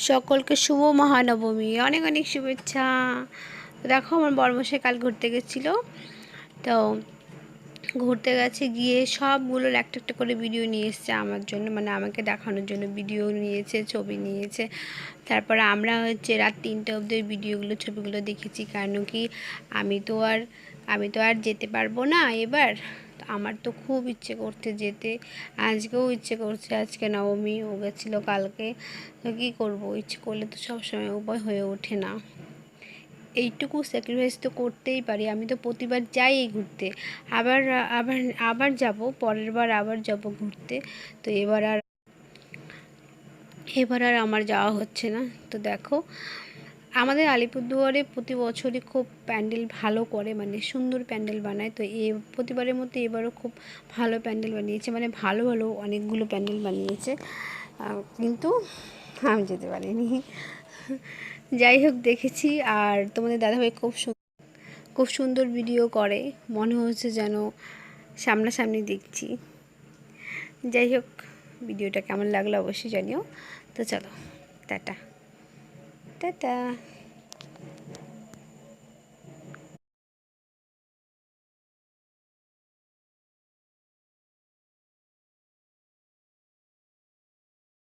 সকলকে শুভ মহানবমী, অনেক অনেক শুভেচ্ছা। দেখো আমার বড়মশাই কাল ঘুরতে গেছিলো, তো ঘুরতে গেছে, গিয়ে সবগুলোর একটা একটা করে ভিডিও নিয়ে এসছে আমার জন্য, মানে আমাকে দেখানোর জন্য ভিডিও নিয়েছে, ছবি নিয়েছে। তারপরে আমরা হচ্ছে রাত 3টে অবধি ভিডিওগুলো ছবিগুলো দেখেছি, কারণ কি আমি তো আর যেতে পারবো না এবার। আমার তো খুব ইচ্ছে করতে যেতে, আজকেও ইচ্ছে করছে, আজকে নবমী, ও গেছিলো কালকে। তো কী করবো, ইচ্ছে করলে তো সবসময় উপায় হয়ে ওঠে না। এইটুকু স্যাক্রিফাইস তো করতেই পারি। আমি তো প্রতিবার যাই এই ঘুরতে, আবার আবার আবার যাব, পরের বার আবার যাব ঘুরতে। তো এবার আর আমার যাওয়া হচ্ছে না। তো দেখো, আমাদের আলিপুরদুয়ারে প্রতি বছরই খুব প্যান্ডেল ভালো করে, মানে সুন্দর প্যান্ডেল বানায়। তো প্রতিবারের মতো এবারও খুব ভালো প্যান্ডেল বানিয়েছে, মানে ভালো ভালো অনেকগুলো প্যান্ডেল বানিয়েছে, কিন্তু আমি যেতে পারিনি। যাই হোক, দেখেছি। আর তোমাদের দাদাভাই খুব সুন্দর ভিডিও করে, মনে হচ্ছে যেন সামনাসামনি দেখছি। যাই হোক, ভিডিওটা কেমন লাগলো অবশ্যই জানিও। তো চলো, টাটা টাটা।